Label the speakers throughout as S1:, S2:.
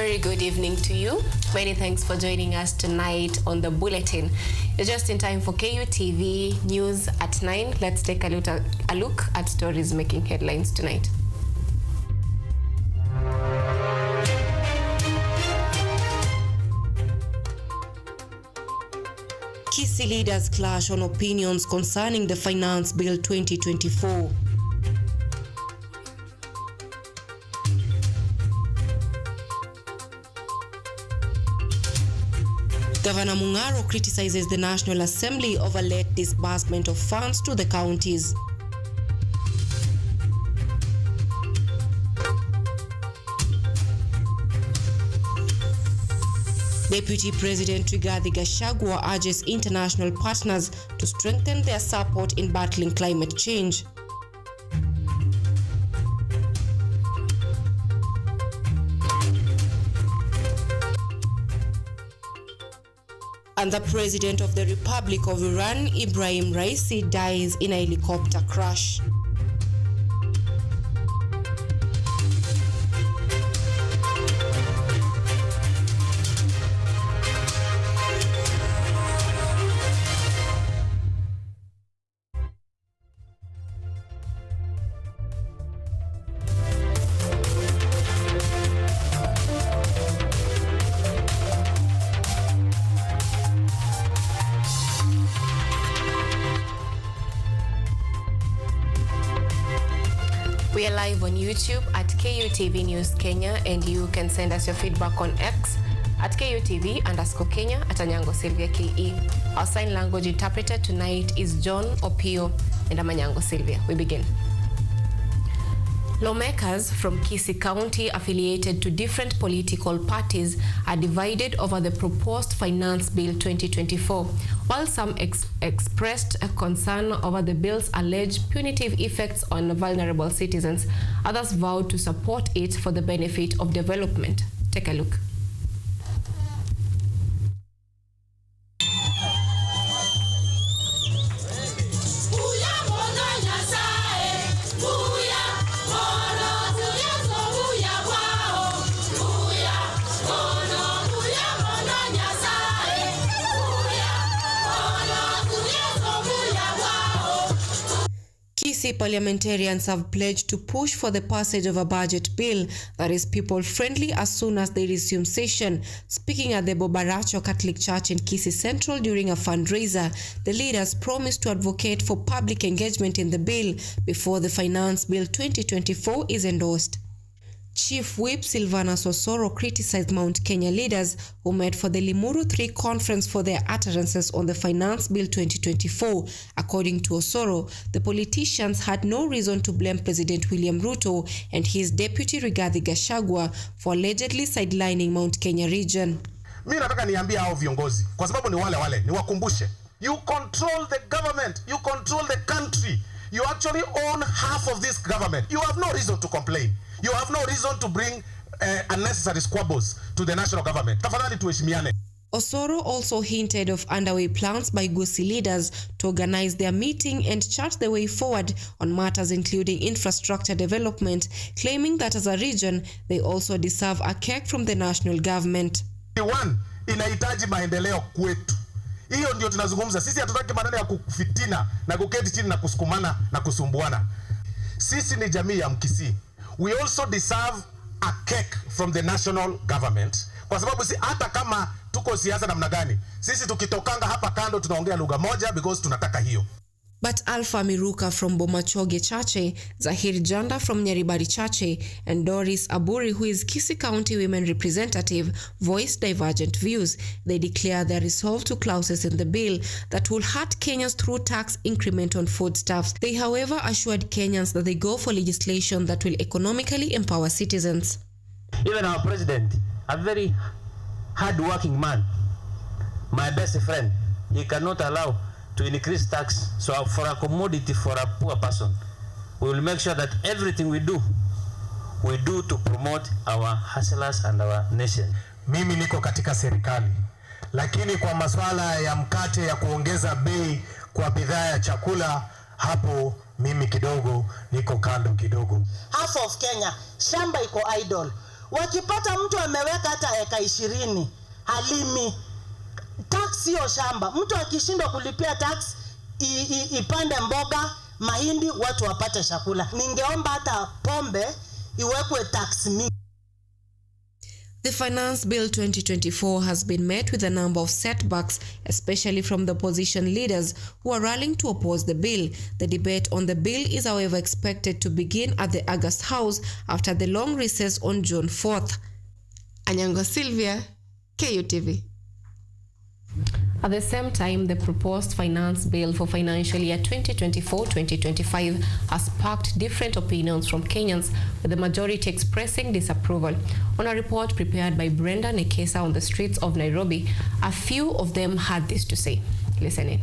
S1: very good evening to you. Many thanks for joining us tonight on the Bulletin. You're just in time for KUTV News at 9. Let's take a look at stories making headlines tonight. Kisii leaders clash on opinions concerning the Finance Bill 2024. Governor Mungaro criticizes the National Assembly over late disbursement of funds to the counties. Deputy President Rigathi Gachagua urges international partners to strengthen their support in battling climate change. And the President of the Republic of Iran, Ibrahim Raisi, dies in a helicopter crash. We are live on YouTube at KUTVNEWS Kenya, and you can send us your feedback on X at KUTV_Kenya at Anyango Sylvia KE. Our sign language interpreter tonight is John Opio, and I'm Anyango Sylvia. We begin. Lawmakers from Kisii County affiliated to different political parties are divided over the proposed Finance Bill 2024. While some expressed a concern over the bill's alleged punitive effects on vulnerable citizens, others vowed to support it for the benefit of development. Take a look. Kisii parliamentarians have pledged to push for the passage of a budget bill that is people-friendly as soon as they resume session. Speaking at the Bobaracho Catholic Church in Kisii Central during a fundraiser, the leaders promised to advocate for public engagement in the bill before the Finance Bill 2024 is endorsed. Chief Whip Sylvia Sosoro criticized Mount Kenya leaders who met for the Limuru 3 conference for their utterances on the Finance Bill 2024. According to Osoro, the politicians had no reason to blame President William Ruto and his deputy Rigathi Gachagua for allegedly sidelining Mount Kenya region.
S2: Mimi nataka niambia hao viongozi kwa sababu ni wale niwakumbushe. You control the government, you control the country. You actually own half of this government. You have no reason to complain. You have no reason to bring unnecessary squabbles to the national government. Tafadhali tuheshimiane.
S1: Osoro also hinted of underway plans by Gusii leaders to organize their meeting and chart the way forward on matters including infrastructure development, claiming that as a region, they also deserve a cake from the national government.
S2: One, inahitaji maendeleo kwetu. Hiyo ndio tunazungumza. Sisi hatutaki maneno ya kufitina na kuketi chini na kusukumana na kusumbuana. Sisi ni jamii ya Mkisii. We also deserve a cake from the national government. Kwa sababu hata kama tuko siasa namna gani, sisi tukitokanga hapa kando tunaongea lugha moja because tunataka hiyo.
S1: But Alpha Miruka from Bomachoge Chache, Zahir Janda from Nyaribari Chache, and Doris Aburi, who is Kisii County Women Representative, voiced divergent views. They declare their resolve to clauses in the bill that will hurt Kenyans through tax increment on foodstuffs. They, however, assured Kenyans that they go for legislation that will economically empower citizens.
S3: Even our president, a very hard-working man, my best friend, he cannot allow to increase tax. So for a commodity for a poor person, we will make sure that everything we do to promote our hustlers and our nation.
S2: Mimi niko katika serikali, lakini kwa masuala ya mkate ya kuongeza bei kwa bidhaa ya chakula, hapo mimi kidogo niko kando kidogo.
S4: Half of Kenya, shamba iko idle. Wakipata mtu ameweka hata eka 20, halimi. Tax sio shamba. Mtu akishindwa kulipia tax, ipande mboga, mahindi, watu wapate chakula. Ningeomba hata pombe iwekwe tax mingi.
S1: The Finance Bill 2024 has been met with a number of setbacks, especially from the opposition leaders who are rallying to oppose the bill. The debate on the bill is, however, expected to begin at the August House after the long recess on June 4th. Anyango, Sylvia, KUTV. At the same time, the proposed finance bill for financial year 2024-2025 has sparked different opinions from Kenyans, with the majority expressing disapproval. On a report prepared by Brenda Nekesa on the streets of Nairobi, a few of them had this to say. Listen in.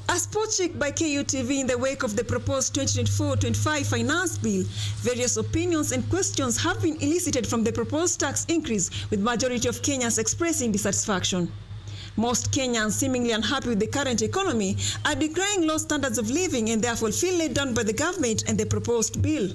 S5: A spot check by KUTV in the wake of the proposed 2024-25 finance bill, various opinions and questions have been elicited from the proposed tax increase, with majority of Kenyans expressing dissatisfaction. Most Kenyans, seemingly unhappy with the current economy, are decrying low standards of living and therefore feel let down by the government and the proposed bill.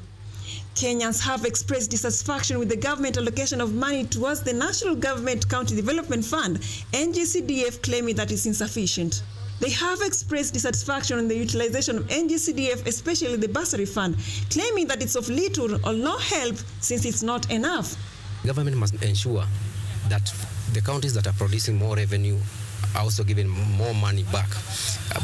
S5: Kenyans have expressed dissatisfaction with the government allocation of money towards the National Government County Development Fund, NGCDF, claiming that it's insufficient. They have expressed dissatisfaction on the utilization of NGCDF, especially the bursary fund, claiming that it's of little or no help since it's not enough.
S6: Government must ensure that the counties that are producing more revenue are also given more money back.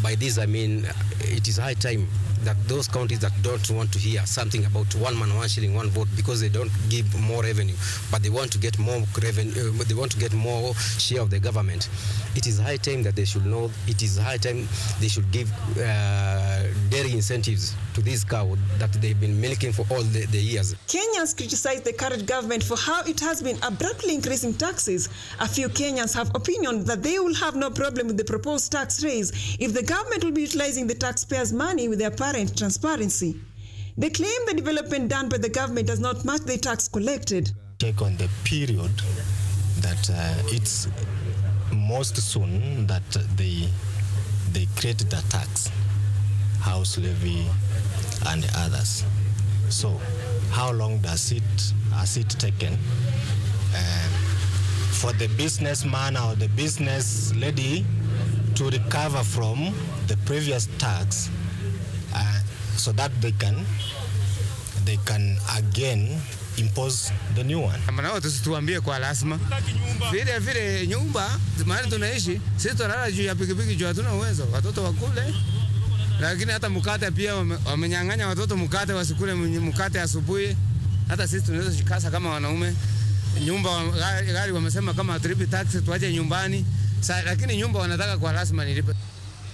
S6: By this I mean it is high time that those counties that don't want to hear something about 1 man, 1 shilling, 1 vote because they don't give more revenue, but they want to get more revenue, they want to get more share of the government. It is high time that they should know. It is high time they should give dairy incentives to this cow that they've been milking for all the years.
S5: Kenyans criticize the current government for how it has been abruptly increasing taxes. A few Kenyans have opinion that they will have no problem with the proposed tax raise if the government will be utilizing the taxpayers' money with their apparent transparency. They claim the development done by the government does not match the tax collected.
S7: Take on the period that it's most soon that they created the tax, house levy and others. So how long has it taken for the businessman or the business lady to recover from the previous tax so that they can again impose the new one?
S8: Manao tusituambie kwa lazima. Vile nyumba mahali tunaishi sisi tunalala juu ya pikipiki juu hatuna uwezo. Watoto wakule. Lakini hata mkate pia wamenyang'anya watoto mkate wasikule mkate asubuhi. Hata sisi tunaweza shikasa kama wanaume. Nyumba gari wamesema kama triple tax tuache nyumbani. Lakini nyumba wanataka kwa lazima nilipe.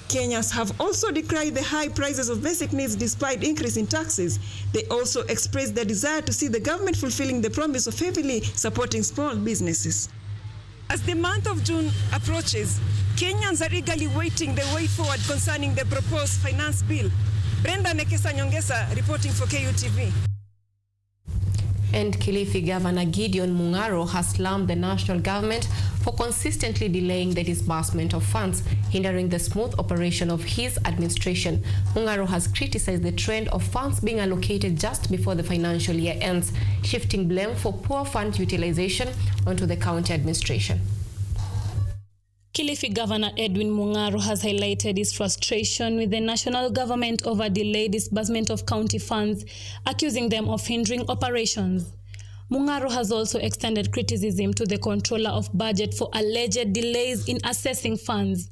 S5: Kenyans have also decried the high prices of basic needs despite increase in taxes. They also expressed their desire to see the government fulfilling the promise of heavily supporting small businesses. As the month of June approaches, Kenyans are eagerly waiting the way forward concerning the proposed finance bill. Brenda Nekesa reporting for KUTV.
S1: And Kilifi Governor Gideon Mung'aro has slammed the national government for consistently delaying the disbursement of funds, hindering the smooth operation of his administration. Mung'aro has criticized the trend of funds being allocated just before the financial year ends, shifting blame for poor fund utilization onto the county administration.
S9: Kilifi Governor Edwin Mung'aro has highlighted his frustration with the national government over delayed disbursement of county funds, accusing them of hindering operations. Mung'aro has also extended criticism to the controller of budget for alleged delays in assessing funds.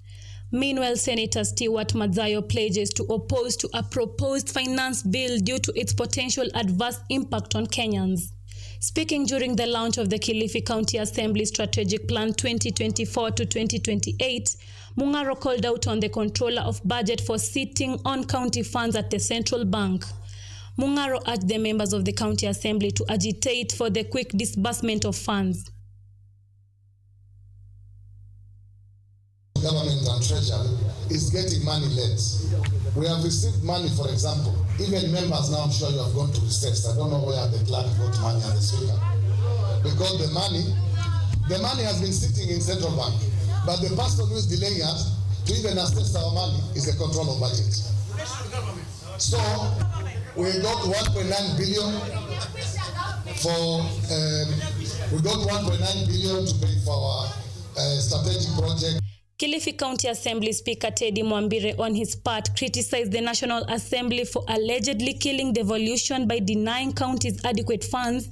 S9: Meanwhile, Senator Stewart Madzayo pledges to oppose to a proposed finance bill due to its potential adverse impact on Kenyans. Speaking during the launch of the Kilifi County Assembly Strategic Plan 2024 to 2028, Mung'aro called out on the controller of budget for sitting on county funds at the central bank. Mung'aro urged the members of the County Assembly to agitate for the quick disbursement of funds.
S10: Government and Treasury is getting money late. We have received money, for example. Even members now, I'm sure you have gone to recess. I don't know where the clerk got money and the speaker. Because the money has been sitting in central bank. But the person who is delaying us to even assess our money is the control of budget. So We got 1.9 billion for we got 1.9 billion to pay for our strategic project.
S9: Kilifi County Assembly Speaker Teddy Mwambire on his part criticized the National Assembly for allegedly killing devolution by denying counties adequate funds.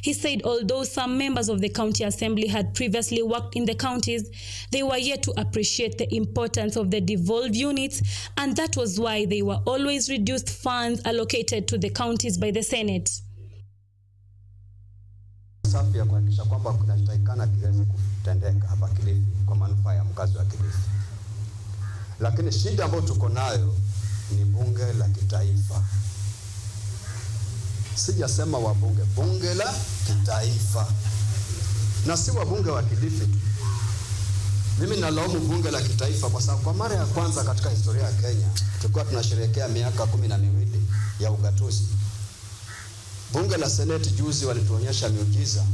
S9: He said although some members of the County Assembly had previously worked in the counties, they were yet to appreciate the importance of the devolved units, and that was why they were always reduced funds allocated to the counties by the Senate.
S11: Safi ya kuhakikisha kwamba kunatakikana kiweze kutendeka hapa Kilifi kwa manufaa ya mkazi wa Kilifi. Lakini shida ambayo tuko nayo ni bunge la kitaifa. Sijasema wabunge, bunge la kitaifa. Na si wabunge wa Kilifi tu. Mimi nalaumu bunge la kitaifa kwa sababu kwa mara ya kwanza katika historia ya Kenya tulikuwa tunasherehekea miaka 12 ya ugatuzi. Bunge la Senate juzi walituonyesha miujiza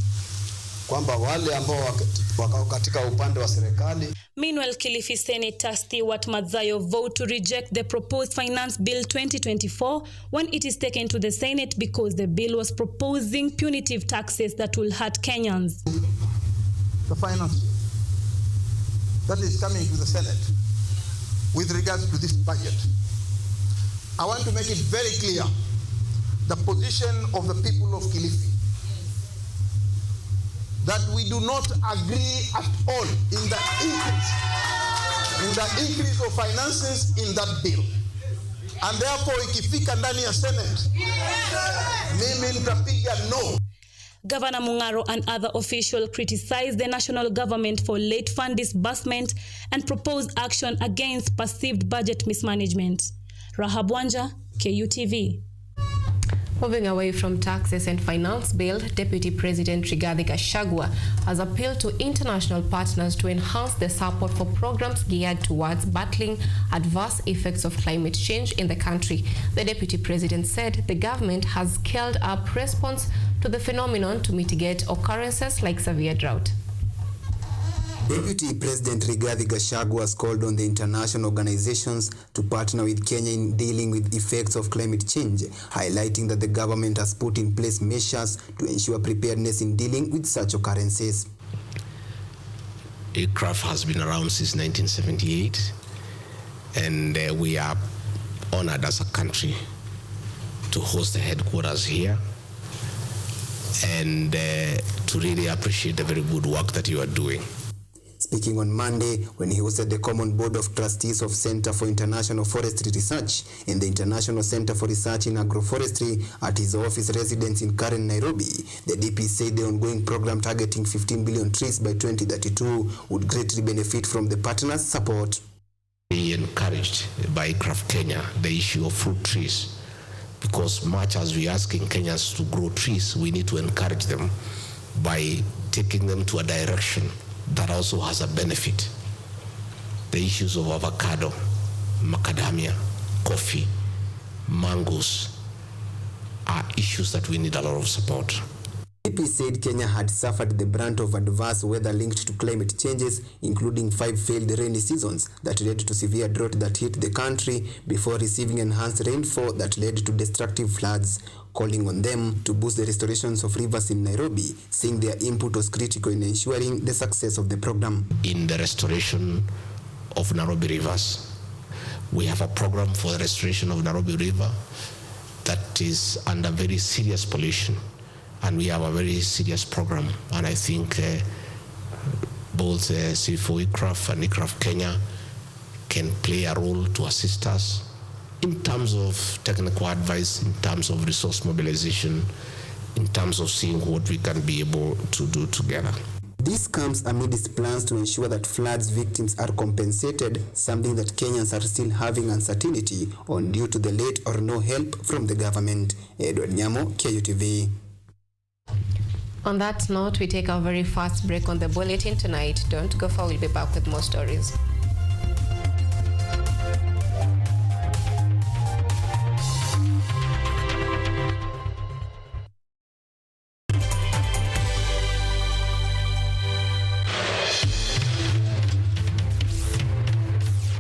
S11: kwamba wale ambao wako katika upande wa serikali.
S9: Meanwhile, Kilifi Senator Stewart Madzayo vote to reject the proposed Finance Bill 2024 when it is taken to the Senate because the bill was proposing punitive taxes that will hurt Kenyans.
S12: The finance that is coming to the Senate with regards to this budget, I want to make it very clear the position of the people of Kilifi, that we do not agree at all in the increase of finances in that bill. And therefore, ikifika ndani ya Senate, mimi nitapiga no.
S9: Governor Mungaro and other officials criticized the national government for late fund disbursement and proposed action against perceived budget mismanagement. Rahab Wanja, KUTV.
S1: Moving away from taxes and finance bill, Deputy President Rigathi Gachagua has appealed to international partners to enhance the support for programs geared towards battling adverse effects of climate change in the country. The Deputy President said the government has scaled up response to the phenomenon to mitigate occurrences like severe drought.
S13: Deputy President Rigathi Gachagua has called on the international organizations to partner with Kenya in dealing with effects of climate change, highlighting that the government has put in place measures to ensure preparedness in dealing with such occurrences.
S7: Aircraft has been around since 1978, and we are honored as a country to host the headquarters here and to really appreciate the very good work that you are doing.
S13: Speaking on Monday when he was at the Common Board of Trustees of Center for International Forestry Research and the International Center for Research in Agroforestry at his office residence in Karen, Nairobi, the DP said the ongoing program targeting 15 billion trees by 2032 would greatly benefit from the partners' support.
S7: We encouraged by Craft Kenya the issue of fruit trees, because much as we are asking Kenyans to grow trees, we need to encourage them by taking them to a direction that also has a benefit. The issues of avocado, macadamia, coffee, mangoes are issues that we need a lot of support.
S13: DP said Kenya had suffered the brunt of adverse weather linked to climate changes, including 5 failed rainy seasons that led to severe drought that hit the country before receiving enhanced rainfall that led to destructive floods, calling on them to boost the restorations of rivers in Nairobi, saying their input was critical in ensuring the success of the program.
S7: In the restoration of Nairobi rivers, we have a program for the restoration of Nairobi River that is under very serious pollution. And we have a very serious program, and I think both C4 ICRAF and ICRAF Kenya can play a role to assist us in terms of technical advice, in terms of resource mobilization, in terms of seeing what we can be able to do together.
S13: This comes amidst plans to ensure that floods victims are compensated, something that Kenyans are still having uncertainty on due to the late or no help from the government. Edward Nyamo, KUTV.
S1: On that note, we take our very fast break on the bulletin tonight. Don't go far, we'll be back with more stories.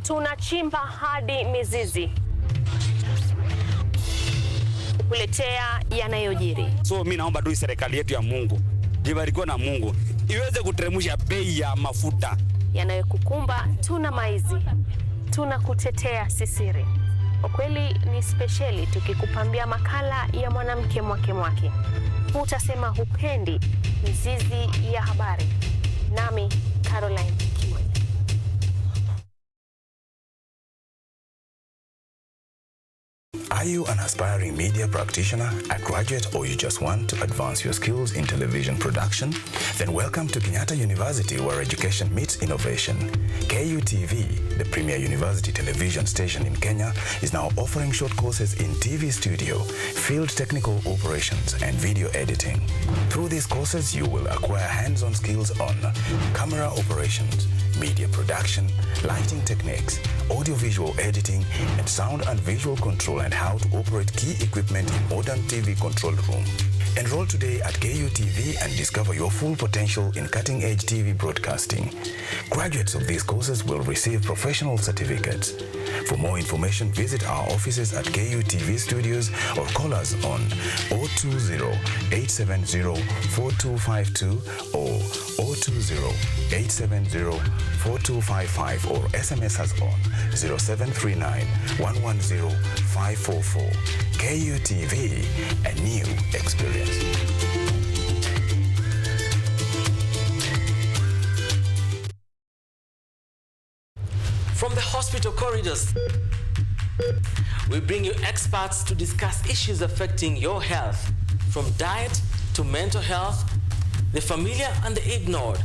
S14: Tunachimba hadi mizizi. kukuletea yanayojiri.
S15: So mimi naomba tu serikali yetu ya Mungu, jibarikiwe na Mungu, iweze kuteremsha bei ya mafuta.
S14: Yanayokukumba tuna maizi, tuna kutetea sisiri. Kwa kweli ni speciali tukikupambia makala ya mwanamke mwake. Utasema hupendi mizizi ya habari. Nami Caroline Kimwanya.
S16: Are you an aspiring media practitioner, a graduate, or you just want to advance your skills in television production? Then welcome to Kenyatta University, where education meets innovation. KUTV, the premier university television station in Kenya, is now offering short courses in TV studio, field technical operations, and video editing. Through these courses, you will acquire hands-on skills on camera operations, media production, lighting techniques, audiovisual editing, and sound and visual control, and how to operate key equipment in modern TV control room. Enroll today at KUTV and discover your full potential in cutting-edge TV broadcasting. Graduates of these courses will receive professional certificates. For more information, visit our offices at KUTV Studios or call us on 020-870-4252 or 020-870-4255 or SMS us on 0739-110-544. KUTV, a new experience.
S17: From the hospital corridors, we bring you experts to discuss issues affecting your health, from diet to mental health. The familiar and the ignored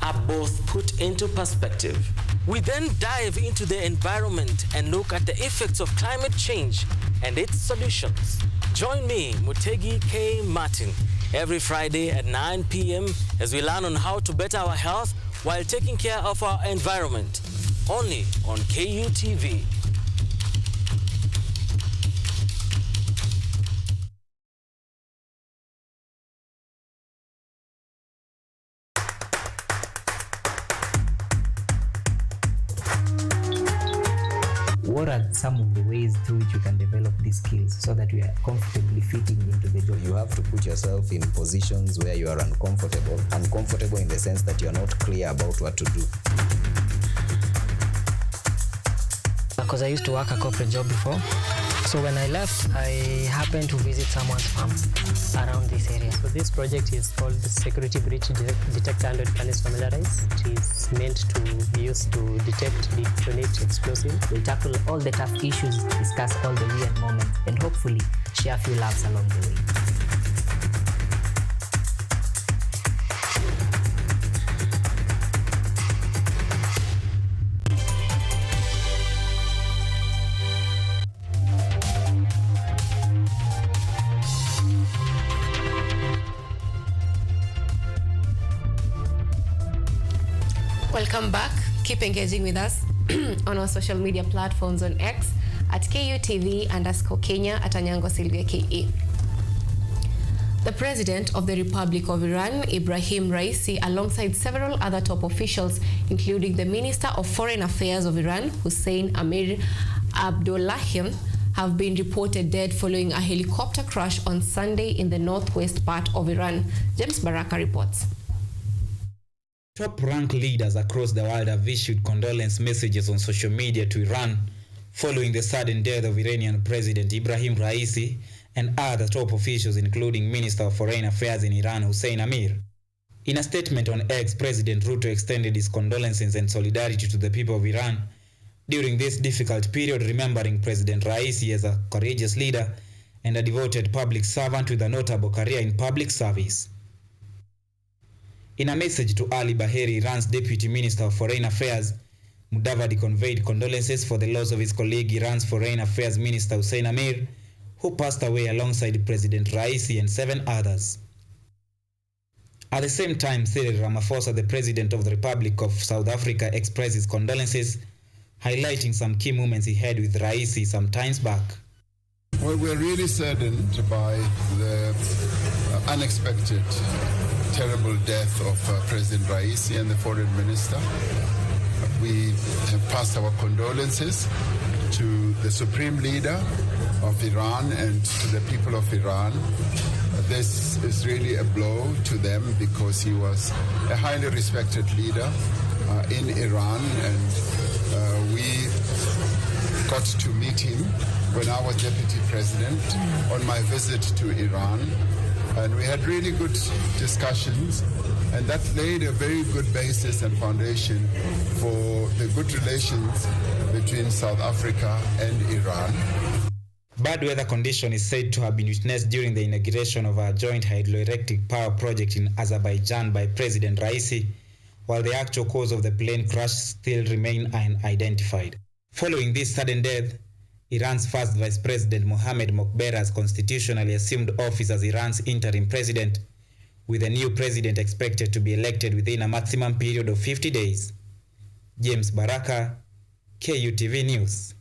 S17: are both put into perspective. We then dive into the environment and look at the effects of climate change and its solutions. Join me, Mutegi K. Martin, every Friday at 9 p.m. as we learn on how to better our health while taking care of our environment. Only on KUTV.
S18: What are some of the ways through which you can develop these skills so that we are comfortably fitting into the job?
S19: You have to put yourself in positions where you are uncomfortable in the sense that you're not clear about what to do.
S18: Because I used to work a corporate job before. So when I left, I happened to visit someone's farm around this area.
S20: So this project is called the Security Breach Detector and Readiness Familiarize. It is meant to be used to detect, detonate explosives.
S18: We tackle all the tough issues, discuss all the weird moments, and hopefully share a few laughs along the way.
S1: Welcome back. Keep engaging with us on our social media platforms on X at KUTV_Kenya, at Anyango Sylvia KE. The President of the Republic of Iran, Ibrahim Raisi, alongside several other top officials, including the Minister of Foreign Affairs of Iran, Hussein Amir Abdollahian, have been reported dead following a helicopter crash on Sunday in the northwest part of Iran. James Baraka reports.
S21: Top-rank leaders across the world have issued condolence messages on social media to Iran following the sudden death of Iranian President Ibrahim Raisi and other top officials, including Minister of Foreign Affairs in Iran, Hussein Amir. In a statement on X, President Ruto extended his condolences and solidarity to the people of Iran during this difficult period, remembering President Raisi as a courageous leader and a devoted public servant with a notable career in public service. In a message to Ali Baheri, Iran's Deputy Minister of Foreign Affairs, Mudavadi conveyed condolences for the loss of his colleague, Iran's Foreign Affairs Minister Hussein Amir, who passed away alongside President Raisi and 7 others. At the same time, Cyril Ramaphosa, the President of the Republic of South Africa, expressed his condolences, highlighting some key moments he had with Raisi some times back.
S22: Well, we're really saddened by the unexpected, terrible death of President Raisi and the Foreign Minister. We have passed our condolences to the Supreme Leader of Iran and to the people of Iran. This is really a blow to them because he was a highly respected leader in Iran, and we got to meet him when I was deputy president on my visit to Iran, and we had really good discussions, and that laid a very good basis and foundation for the good relations between South Africa and Iran.
S21: Bad weather condition is said to have been witnessed during the inauguration of a joint hydroelectric power project in Azerbaijan by President Raisi, while the actual cause of the plane crash still remain unidentified. Following this sudden death, Iran's first Vice President Mohammad Mokber has constitutionally assumed office as Iran's interim president, with a new president expected to be elected within a maximum period of 50 days. James Baraka, KUTV News.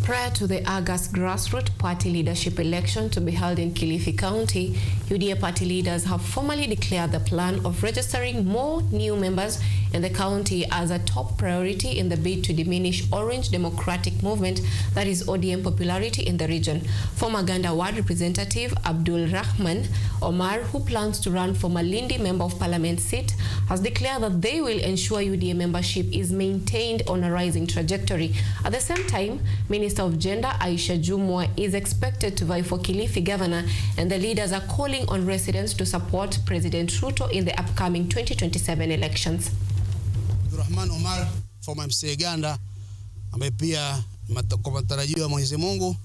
S1: Prior to the August grassroots party leadership election to be held in Kilifi County, UDA party leaders have formally declared the plan of registering more new members in the county as a top priority in the bid to diminish Orange Democratic Movement, that is ODM, popularity in the region. Former Ganda Ward Representative Abdul Rahman Omar, who plans to run for Malindi Member of Parliament seat, has declared that they will ensure UDA membership is maintained on a rising trajectory. At the same time, Minister of Gender Aisha Jumwa is expected to vie for Kilifi governor, and the leaders are calling on residents to support President Ruto in the upcoming 2027 elections.
S2: Rahman Omar, former MCA Ganda, ambaye pia kwa matarajio ya Mwenyezi Mungu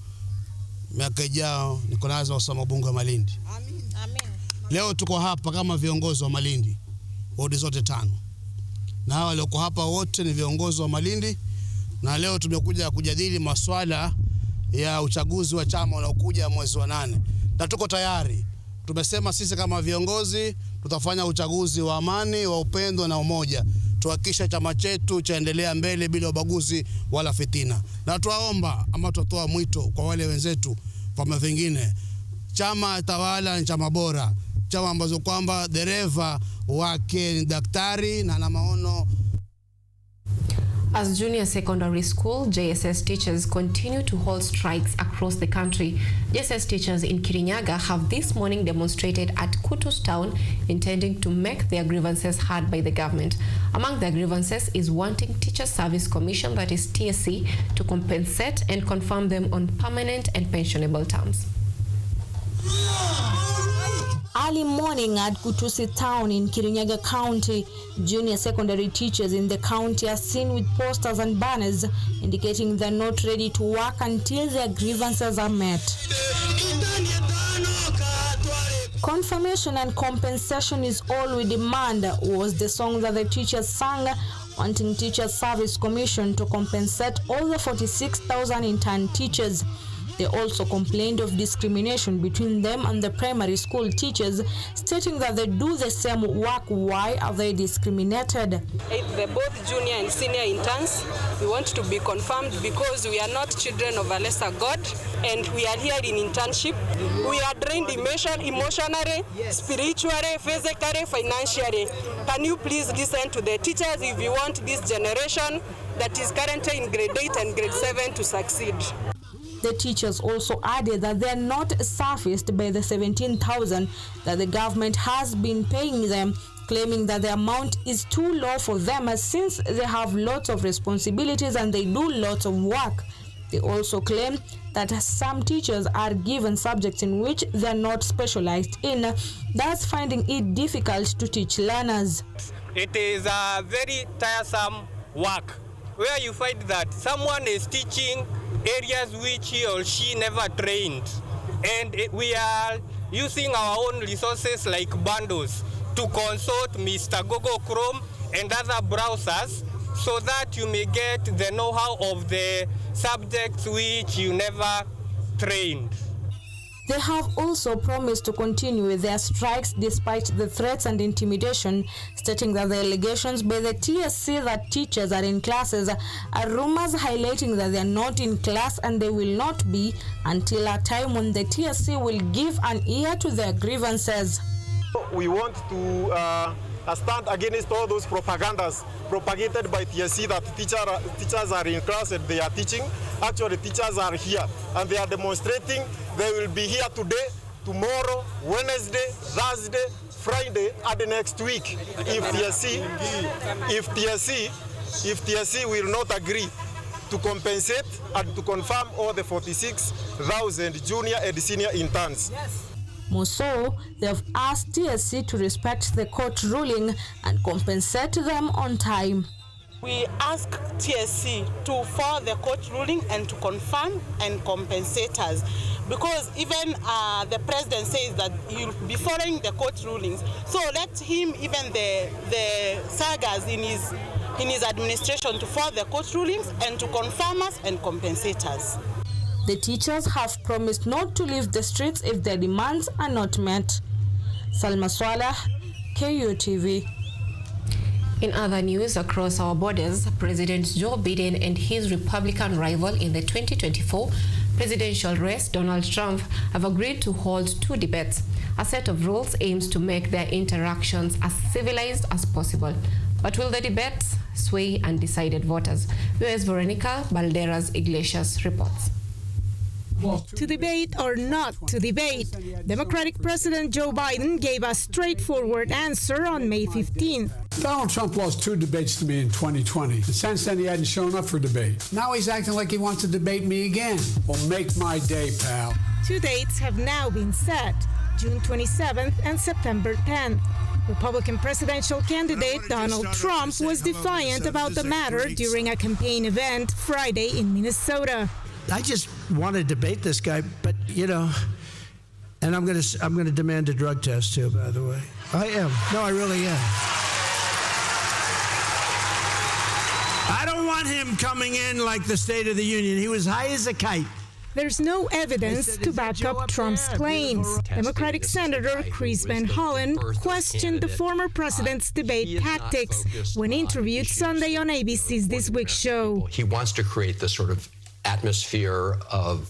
S2: miaka ijao niko nazo wasoma bunge wa Malindi. Amen. Leo tuko hapa kama viongozi wa Malindi, wodi zote 5. Na hawa walioko hapa wote ni viongozi wa Malindi, na leo tumekuja kujadili masuala ya uchaguzi wa chama unaokuja mwezi wa 8. Na tuko tayari. Tumesema sisi kama viongozi tutafanya uchaguzi wa amani, wa upendo na umoja. Tuhakikisha chama chetu chaendelea mbele bila ubaguzi wala fitina. Na tuwaomba ama tutoa mwito kwa wale wenzetu vyama vingine. Chama tawala ni chama bora. Chama ambazo kwamba dereva wake ni daktari na ana maono.
S1: As junior secondary school JSS teachers continue to hold strikes across the country, JSS teachers in Kirinyaga have this morning demonstrated at Kutus town, intending to make their grievances heard by the government. Among their grievances is wanting Teacher Service Commission, that is TSC, to compensate and confirm them on permanent and pensionable terms.
S3: Early morning at Kutusi town in Kirinyaga County, junior secondary teachers in the county are seen with posters and banners indicating they're not ready to work until their grievances are met. Confirmation and compensation is all we demand was the song that the teachers sang, wanting Teacher Service Commission to compensate all the 46,000 intern teachers. They also complained of discrimination between them and the primary school teachers, stating that they do the same work. Why are they discriminated?
S23: The both junior and senior interns, we want to be confirmed because we are not children of a lesser God, and we are here in internship. We are drained emotionally, spiritually, physically, financially. Can you please listen to the teachers if you want this generation that is currently in grade 8 and grade 7 to succeed?
S3: The teachers also added that they are not serviced by the 17,000 that the government has been paying them, claiming that the amount is too low for them since they have lots of responsibilities and they do lots of work. They also claim that some teachers are given subjects in which they are not specialized in, thus finding it difficult to teach learners.
S24: It is a very tiresome work where you find that someone is teaching areas which he or she never trained, and we are using our own resources like bundles to consult Mr. Google Chrome and other browsers so that you may get the know-how of the subjects which you never trained.
S3: They have also promised to continue with their strikes despite the threats and intimidation, stating that the allegations by the TSC that teachers are in classes are rumors highlighting that they are not in class and they will not be until a time when the TSC will give an ear to their grievances.
S25: We want to
S4: a stand against all those propagandas propagated by TSC that teachers are in class and they are teaching. Actually, teachers are here and they are demonstrating. They will be here today, tomorrow, Wednesday, Thursday, Friday, and next week. If TSC will not agree to compensate and to confirm all the 46,000 junior and senior interns.
S3: More so, they have asked TSC to respect the court ruling and compensate them on time.
S5: We ask TSC to follow the court ruling and to confirm and compensate us, because even the president says that he'll be following the court rulings. So let him, even the sagas in his administration, to follow the court rulings and to confirm us and compensate us.
S3: The teachers have promised not to leave the streets if their demands are not met. Salma Swaleh, KUTV.
S1: In other news across our borders, President Joe Biden and his Republican rival in the 2024 presidential race, Donald Trump, have agreed to hold 2 debates. A set of rules aims to make their interactions as civilized as possible. But will the debates sway undecided voters? US Veronica Balderas Iglesias reports.
S6: To debate or not to debate, Democratic President Joe Biden gave a straightforward answer on May 15th.
S8: Donald Trump lost 2 debates to me in 2020. And since then, he hadn't shown up for debate. Now he's acting like he wants to debate me again. Well, make my day, pal.
S6: 2 dates have now been set, June 27th and September 10th. Republican presidential candidate Donald Trump was defiant about the matter during a campaign event Friday in Minnesota.
S25: I just want to debate this guy, but you know, and I'm going to demand a drug test too, by the way. I am. No, I really am. I don't want him coming in like the State of the Union. He was high as a kite.
S6: There's no evidence to back up Trump's claims. Democratic Senator Chris Van Hollen questioned the former president's debate tactics when interviewed Sunday on ABC's This Week show.
S26: He wants to create this sort of atmosphere of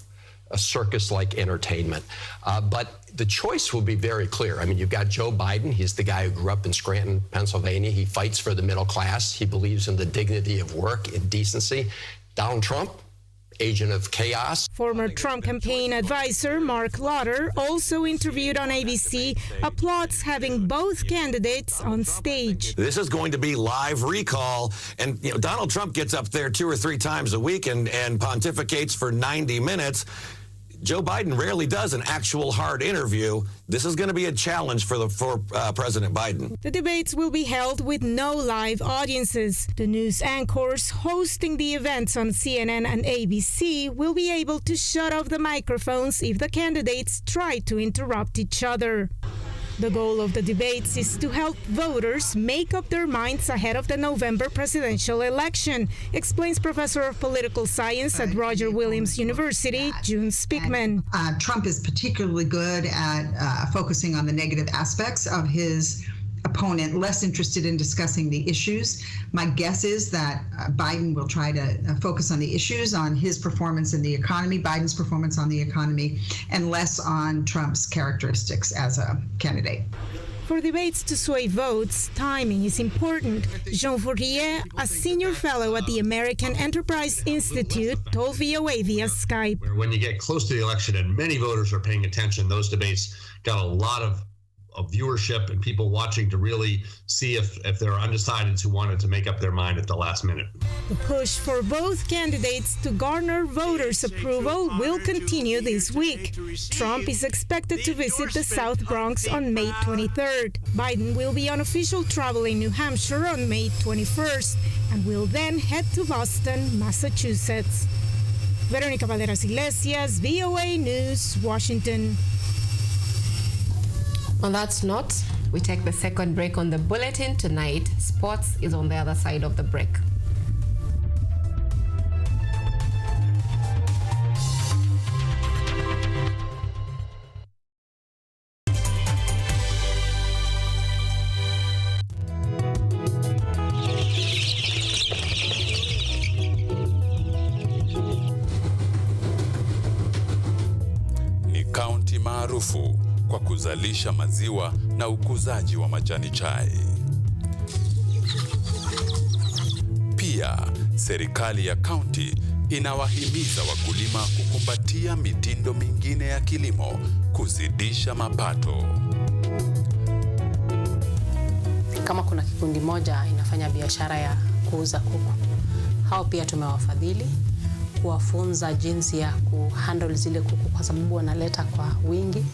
S26: a circus-like entertainment. But the choice will be very clear. I mean, you've got Joe Biden. He's the guy who grew up in Scranton, Pennsylvania. He fights for the middle class. He believes in the dignity of work and decency. Donald Trump, agent of chaos.
S6: Former Trump campaign advisor Mark Lauder, also interviewed on ABC, applauds having both candidates on stage.
S27: This is going to be live recall, and you know, Donald Trump gets up there 2 or 3 times a week and pontificates for 90 minutes. Joe Biden rarely does an actual hard interview. This is going to be a challenge for President Biden.
S6: The debates will be held with no live audiences. The news anchors hosting the events on CNN and ABC will be able to shut off the microphones if the candidates try to interrupt each other. The goal of the debates is to help voters make up their minds ahead of the November presidential election, explains Professor of Political Science at Roger Williams University, June Spickman.
S28: Trump is particularly good at focusing on the negative aspects of his opponent, less interested in discussing the issues. My guess is that Biden will try to focus on the issues, on his performance in the economy, Biden's performance on the economy, and less on Trump's characteristics as a candidate.
S6: For debates to sway votes, timing is important. Jean Fourier, a senior fellow at the American Enterprise Institute, told VOA via Skype.
S29: When you get close to the election and many voters are paying attention, those debates got a lot of viewership and people watching to really see if there are undecideds who wanted to make up their mind at the last minute.
S6: The push for both candidates to garner voters' approval will continue this week. Trump is expected to visit the South Bronx on May 23rd. Biden will be on official travel in New Hampshire on May 21st and will then head to Boston, Massachusetts. Veronica Balderas Iglesias, VOA News, Washington.
S1: On that note, we take the second break on the bulletin tonight. Sports is on the other side of the break.
S30: Ni kaunti maarufu kwa kuzalisha maziwa na ukuzaji wa majani chai. Pia, serikali ya kaunti inawahimiza wakulima kukumbatia mitindo mingine ya kilimo kuzidisha mapato.
S7: Kama kuna kikundi moja inafanya biashara ya kuuza kuku, hao pia tumewafadhili kuwafunza jinsi ya kuhandle zile kuku kwa sababu wanaleta kwa wingi.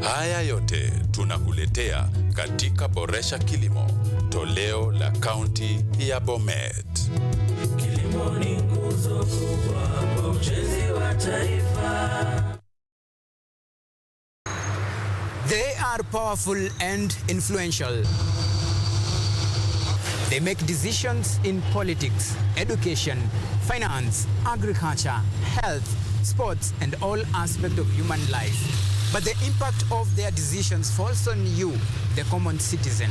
S30: Haya yote tunakuletea katika Boresha Kilimo, toleo la kaunti ya Bomet.
S9: Kilimo ni nguzo kubwa kwa ujenzi wa taifa.
S10: They are powerful and influential. They make decisions in politics, education, finance, agriculture, health, sports, and all aspects of human life. But the impact of their decisions falls on you, the common citizen.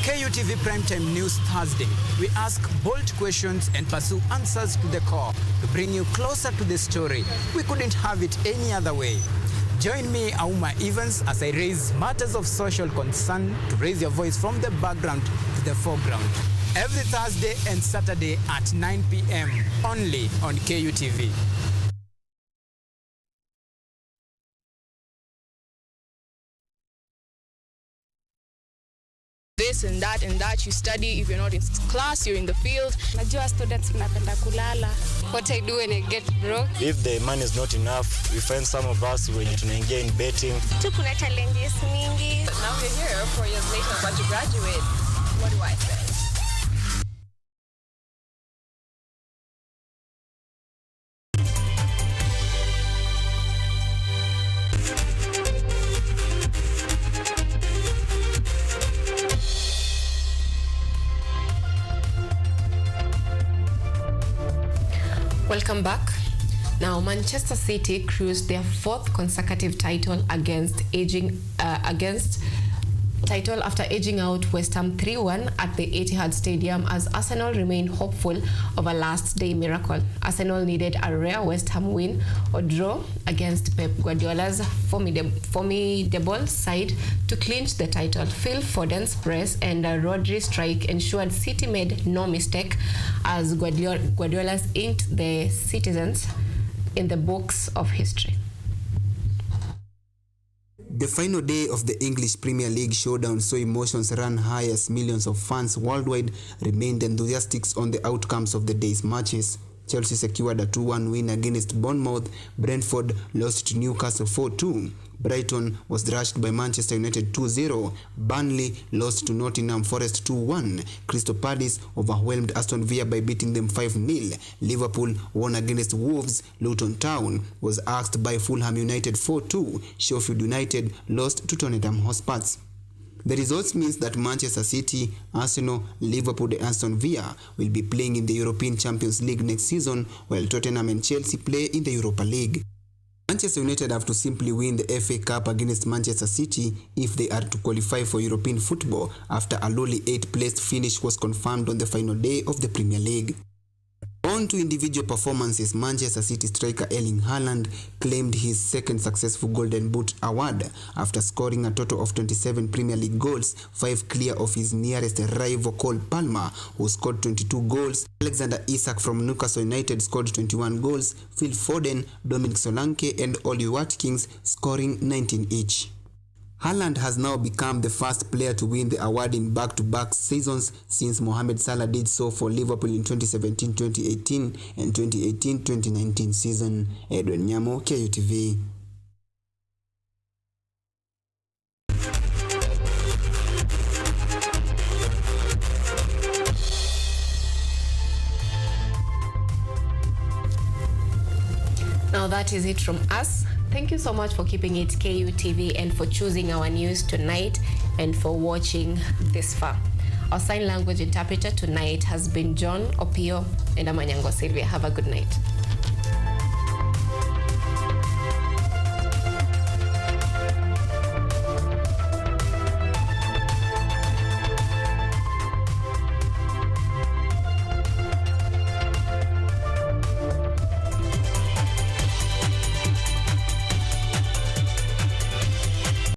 S10: KUTV Primetime News Thursday. We ask bold questions and pursue answers to the core to bring you closer to the story. We couldn't have it any other way. Join me, Auma Evans, as I raise matters of social concern to raise your voice from the background to the foreground. Every Thursday and Saturday at 9 p.m. only on KUTV.
S11: This and that you study. If you're not in class, you're in the field.
S12: Najua students mnapenda kulala.
S11: What I do when I get broke?
S13: If the money is not enough, we find some of us when tunaingia in betting.
S12: Kuna challenges mingi.
S11: Now we're here 4 years later, about to graduate. What do I say?
S1: Welcome back. Now, Manchester City cruised their 4th consecutive title after edging out West Ham 3-1 at the Etihad Stadium as Arsenal remained hopeful of a last-day miracle. Arsenal needed a rare West Ham win or draw against Pep Guardiola's formidable side to clinch the title. Phil Foden's press and Rodri's strike ensured City made no mistake as Guardiola's inked the citizens in the books of history.
S14: The final day of the English Premier League showdown saw emotions run high as millions of fans worldwide remained enthusiastic on the outcomes of the day's matches. Chelsea secured a 2-1 win against Bournemouth. Brentford lost to Newcastle 4-2. Brighton was thrashed by Manchester United 2-0. Burnley lost to Nottingham Forest 2-1. Crystal Palace overwhelmed Aston Villa by beating them 5-0. Liverpool won against Wolves. Luton Town was axed by Fulham United 4-2. Sheffield United lost to Tottenham Hotspur. The results means that Manchester City, Arsenal, Liverpool and Aston Villa will be playing in the European Champions League next season, while Tottenham and Chelsea play in the Europa League. Manchester United have to simply win the FA Cup against Manchester City if they are to qualify for European football after a lowly 8th place finish was confirmed on the final day of the Premier League. On to individual performances, Manchester City striker Erling Haaland claimed his second successful Golden Boot award after scoring a total of 27 Premier League goals, 5 clear of his nearest rival Cole Palmer, who scored 22 goals. Alexander Isak from Newcastle United scored 21 goals, Phil Foden, Dominic Solanke and Oli Watkins scoring 19 each. Haaland has now become the first player to win the award in back-to-back seasons since Mohamed Salah did so for Liverpool in 2017-2018 and 2018-2019 season. Edwin Nyamo, KUTV.
S1: Now that is it from us. Thank you so much for keeping it KUTV and for choosing our news tonight and for watching this far. Our sign language interpreter tonight has been John Opio and Anyango Sylvia. Have a good night.